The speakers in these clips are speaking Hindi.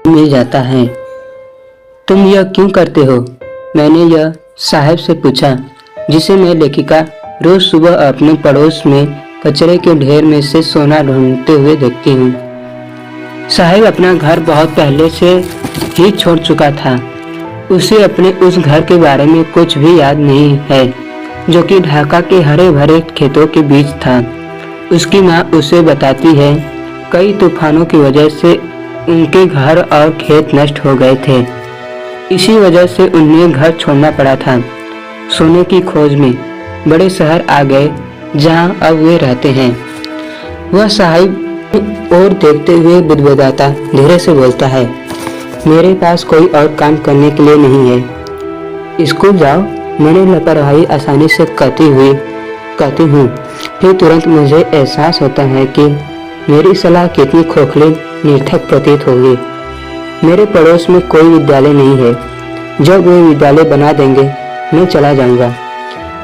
मिल जाता है। तुम यह क्यों करते हो? मैंने यह साहब से पूछा, जिसे मैं लेखिका रोज सुबह अपने पड़ोस में कचरे के ढेर में से सोना ढूंढते हुए देखती हूँ। साहिब अपना घर बहुत पहले से ही छोड़ चुका था। उसे अपने उस घर के बारे में कुछ भी याद नहीं है, जो कि ढाका के हरे भरे खेतों के बीच था। उसकी माँ उसे बताती है, कई तूफानों की वजह से उनके घर और खेत नष्ट हो गए थे। इसी वजह से उन्हें घर छोड़ना पड़ा था। सोने की खोज में बड़े शहर आ गए, जहां अब वे रहते हैं। वह साहिब और देखते हुए बुदबुदाता धीरे से बोलता है, मेरे पास कोई और काम करने के लिए नहीं है। स्कूल जाओ, मैंने लापरवाही आसानी से कहती हूँ। फिर तुरंत मुझे एहसास होता है कि मेरी सलाह कितनी खोखली निरर्थक प्रतीत होगी। मेरे पड़ोस में कोई विद्यालय नहीं है। जब वे विद्यालय बना देंगे, मैं चला जाऊंगा।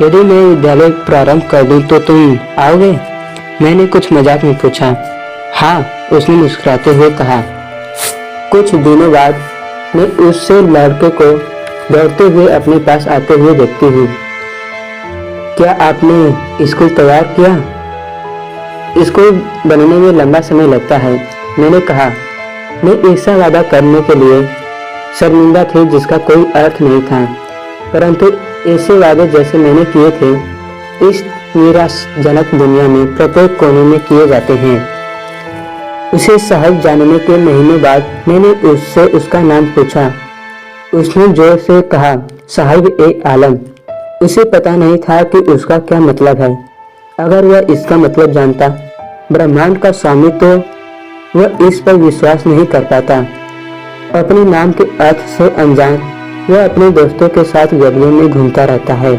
यदि मैं विद्यालय प्रारंभ कर दूं तो तुम आओगे? मैंने कुछ मजाक में पूछा। हाँ, उसने मुस्कुराते हुए कहा। कुछ दिनों बाद मैं उससे लड़के को दौड़ते हुए अपने पास आते हुए देखती हूँ। क्या आपने स्कूल तैयार किया? स्कूल बनने में लंबा समय लगता है, मैंने कहा। मैं ऐसा वादा करने के लिए शर्मिंदा थी जिसका कोई अर्थ नहीं था, परंतु ऐसे वादे जैसे मैंने किए थे, इस निराशाजनक दुनिया में प्रत्येक कोने में किए जाते हैं। उसे साहिब जानने के महीने बाद मैंने उससे उसका नाम पूछा। उसने जोर से कहा, साहिब-ए-आलम। उसे पता नहीं था कि उसका क्या मतलब है। अगर वह इसका मतलब जानता, ब्रह्मांड का स्वामी, तो वह इस पर विश्वास नहीं कर पाता। अपने नाम के अर्थ से अनजान वह अपने दोस्तों के साथ गलियों में घूमता रहता है।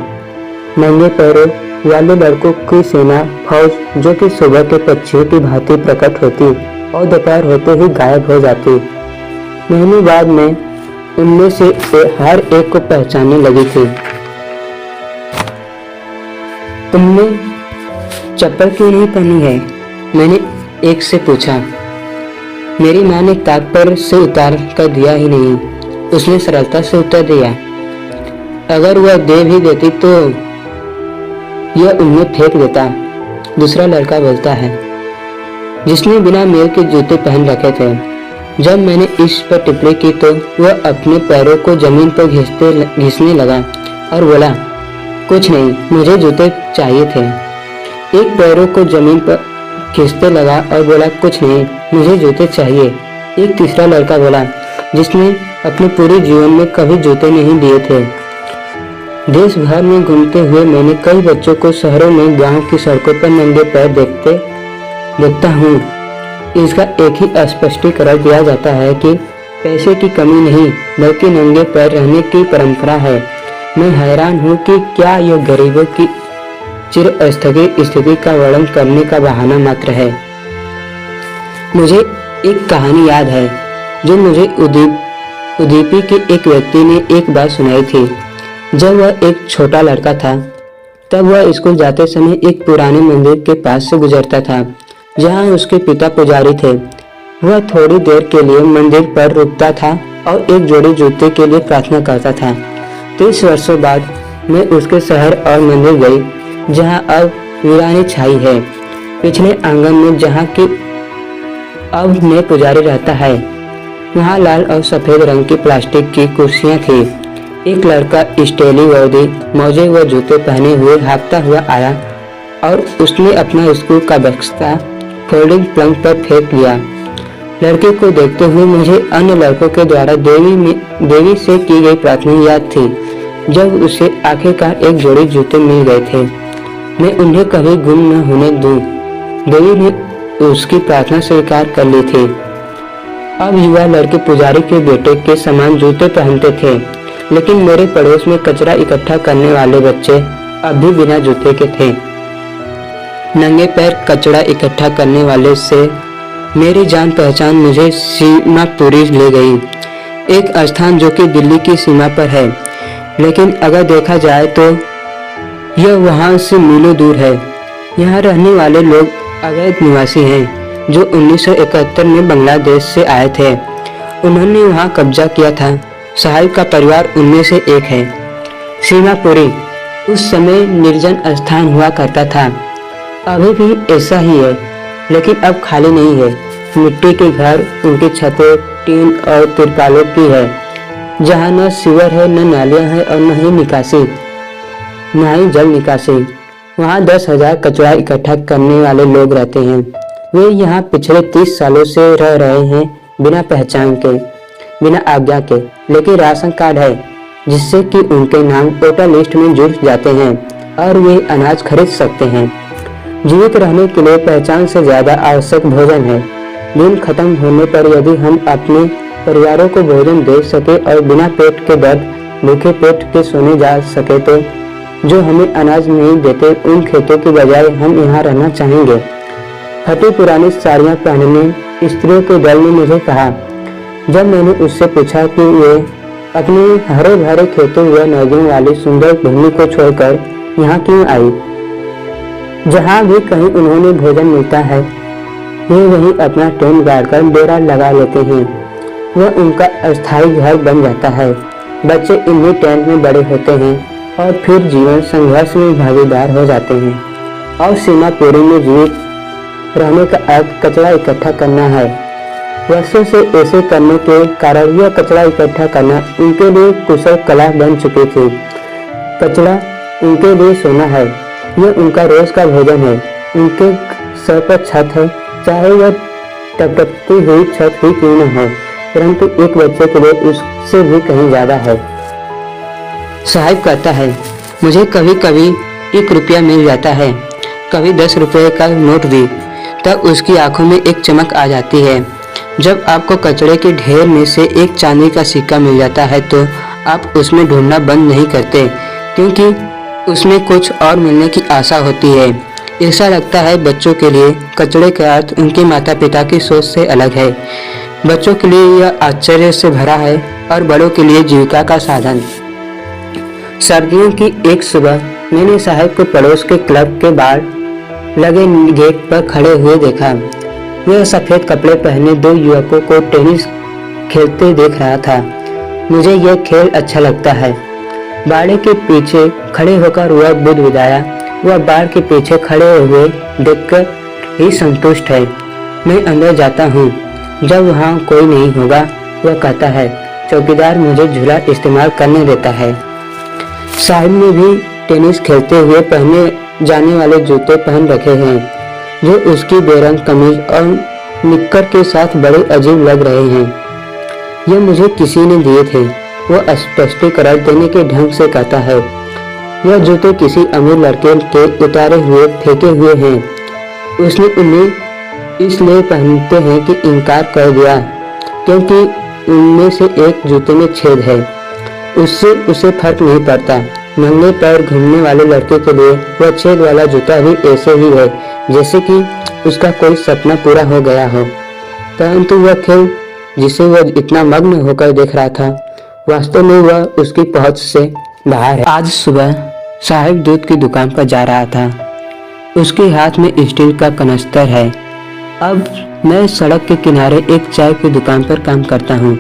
नंगे पैरों वाले लड़कों की सेना फौज, जो कि सुबह के पक्षियों की भांति प्रकट होती और दोपहर होते ही गायब हो जाती। महीने बाद में उनमें से हर एक को पहचानने लगी थी। तुमने चप्पल क्यों नहीं पहनी है? मैंने एक से पूछा। मेरी माँ ने ताक पर से उतार कर दिया ही नहीं, उसने सरलता से उत्तर दिया। अगर वह दे भी देती तो यह उन्हें फेंक देता। दूसरा लड़का बोलता है, जिसने बिना मेल के जूते पहन रखे थे। जब मैंने इस पर टिप्पणी की तो वह अपने पैरों को जमीन पर घिसने लगा और बोला, कुछ नहीं, मुझे जूते चाहिए थे। एक पैरों को जमीन पर खींचते लगा और बोला, कुछ नहीं, मुझे जूते चाहिए। एक तीसरा लड़का बोला, जिसने अपने पूरे जीवन में कभी जूते नहीं लिए थे। देश भर में घूमते हुए मैंने कई बच्चों को शहरों में गांव की सड़कों पर नंगे पैर देखता हूँ। इसका एक ही स्पष्टीकरण दिया जाता है कि पैसे की कमी नहीं, बल्कि नंगे पैर रहने की परंपरा है। मैं हैरान हूँ कि क्या यह गरीबों की चिरस्थायी स्थिति का वर्णन करने का बहाना मात्र है। मुझे एक कहानी याद है जो मुझे उदीपी के एक व्यक्ति ने एक बार सुनाई थी। जब वह एक छोटा लड़का था, तब वह स्कूल जाते समय एक पुराने मंदिर के पास से गुजरता था, जहां उसके पिता पुजारी थे। वह थोड़ी देर के लिए मंदिर पर रुकता था और एक जोड़ी जूते के लिए प्रार्थना करता था। 30 वर्षों बाद मैं उसके शहर और मंदिर गई, जहां अब वीरानी छाई है। पिछले आंगन में, जहां की अब में पुजारी रहता है, वहां लाल और सफेद रंग की प्लास्टिक की कुर्सियां थी। एक लड़का स्टेली वर्दी, मोजे व जूते पहने हुए भागता हुआ आया और उसने अपना स्कूल का बक्सा फोल्डिंग प्लंग पर फेंक दिया। लड़के को देखते हुए मुझे अन्य लड़कों के द्वारा देवी से की गई प्रार्थना याद थी, जब उसे आखिरकार एक जोड़ी जूते मिल गए थे। मैं उन्हें कभी गुम न होने दूं। देवी ने उसकी प्रार्थना स्वीकार कर ली थी। अब युवा लड़के पुजारी के बेटे के समान जूते पहनते थे, लेकिन मेरे पड़ोस में कचरा इकट्ठा करने वाले बच्चे अब भी बिना जूते के थे। नंगे पैर कचरा इकट्ठा करने वाले से मेरी जान पहचान मुझे सीमापुरी ले गई, एक स्थान जो कि दिल्ली की सीमा पर है, लेकिन अगर देखा जाए तो यह वहां से मीलों दूर है। यहाँ रहने वाले लोग अवैध निवासी हैं जो 1971 में बांग्लादेश से आए थे। उन्होंने वहां कब्जा किया था। साहिब का परिवार उनमें से एक है। सीमापुरी उस समय निर्जन स्थान हुआ करता था। अभी भी ऐसा ही है, लेकिन अब खाली नहीं है। मिट्टी के घर, उनकी छतें टीन और तिरपालों की है, जहाँ न सीवर है, न नालियाँ है और न ही निकासी, न ही जल निकासी। वहाँ 10,000 कचरा इकट्ठा करने वाले लोग रहते हैं। वे यहाँ पिछले 30 सालों से रह रहे हैं, बिना पहचान के, बिना आज्ञा के। लेकिन राशन कार्ड है, जिससे कि उनके नाम वोटर लिस्ट में जुड़ जाते हैं और वे अनाज खरीद सकते हैं। जीवित रहने के लिए पहचान से ज्यादा आवश्यक भोजन है। दिन खत्म होने पर यदि हम अपने परिवारों को भोजन दे सके और बिना पेट के दर्द, भूखे पेट के सोने जा सके, तो जो हमें अनाज नहीं देते उन खेतों के बजाय हम यहाँ रहना चाहेंगे। फटी पुरानी साड़ियाँ पहनने स्त्रियों के दल ने मुझे कहा। जब मैंने उससे पूछा कि वे अपने हरे भरे खेतों व नदियों वाली सुंदर भूमि को छोड़कर यहाँ क्यों आई, जहाँ भी कहीं उन्होंने भोजन मिलता है, वे वहीं अपना टेंट गाड़कर डेरा लगा लेते हैं। वह उनका अस्थायी घर बन जाता है। बच्चे इन्हीं टेंट में बड़े होते हैं और फिर जीवन संघर्ष में भागीदार हो जाते हैं। और सीमापुरी में जीवित रहने का अर्थ कचरा इकट्ठा करना है। वर्षों से ऐसे करने के कारण यह कचरा इकट्ठा करना उनके लिए कुशल कला बन चुकी थी। कचरा उनके लिए सोना है, यह उनका रोज का भोजन है। उनके सर पर छत है, चाहे वह टपकती हुई छत ही क्यों न हो, परंतु एक बच्चे के लिए उससे भी कहीं ज्यादा है। साहिब कहता है, मुझे कभी कभी 1 रुपया मिल जाता है, कभी 10 रुपये का नोट भी, तब उसकी आंखों में एक चमक आ जाती है। जब आपको कचरे के ढेर में से एक चांदी का सिक्का मिल जाता है तो आप उसमें ढूंढना बंद नहीं करते, क्योंकि उसमें कुछ और मिलने की आशा होती है। ऐसा लगता है बच्चों के लिए कचरे का अर्थ उनके माता पिता की सोच से अलग है। बच्चों के लिए यह आश्चर्य से भरा है और बड़ों के लिए जीविका का साधन। सर्दियों की एक सुबह मैंने साहिब को पड़ोस के क्लब के बाहर लगे गेट पर खड़े हुए देखा। वह सफेद कपड़े पहने 2 युवकों को टेनिस खेलते देख रहा था। मुझे यह खेल अच्छा लगता है। बाड़े के पीछे खड़े होकर वह बुदबुदाया। वह बाड़ के पीछे खड़े हुए देखकर ही संतुष्ट है। मैं अंदर जाता हूँ जब वहाँ कोई नहीं होगा। वह कहता है, चौकीदार मुझे झूला इस्तेमाल करने देता है। साहिब ने भी टेनिस खेलते हुए पहने जाने वाले जूते पहन रखे हैं, जो उसकी बेरंग कमीज और निक्कर के साथ बड़े अजीब लग रहे हैं। यह मुझे किसी ने दिए थे। वह स्पष्टीकरण देने के ढंग से कहता है, यह जूते किसी अमीर लड़के के उतारे हुए फेंके हुए हैं। उसने उन्हें इसलिए पहनते हैं कि इनकार कर दिया, क्योंकि उनमें से एक जूते में छेद है। उससे उसे फर्क नहीं पड़ता। नंगे पैर घूमने वाले लड़के के लिए वह छेद वाला जूता भी ऐसे ही है जैसे कि उसका कोई सपना पूरा हो गया हो। परंतु वह खेल जिसे वह इतना मग्न होकर देख रहा था, वास्तव में वह उसकी पहुंच से बाहर है। आज सुबह साहिब दूध की दुकान पर जा रहा था। उसके हाथ में स्टील का कनस्तर है। अब मैं सड़क के किनारे एक चाय की दुकान पर काम करता हूँ।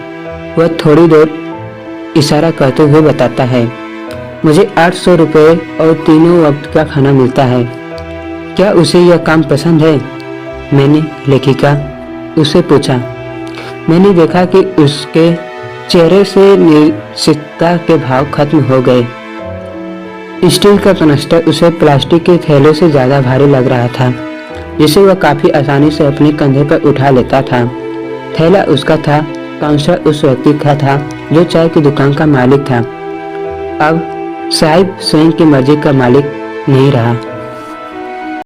वह थोड़ी देर इशारा करते हुए बताता है, मुझे 800 रुपये और तीनों वक्त का खाना मिलता है। क्या उसे यह काम पसंद है? मैंने लेखिका उससे पूछा। मैंने देखा कि उसके चेहरे से निश्चितता के भाव खत्म हो गए। स्टील का कनस्टर उसे प्लास्टिक के थैले से ज्यादा भारी लग रहा था, जिसे वह काफी आसानी से अपने कंधे पर उठा लेता था। थैला उसका था, काउंटर उस व्यक्ति का था जो चाय की दुकान का मालिक था। अब साहिब स्वयं की मर्जी का मालिक नहीं रहा।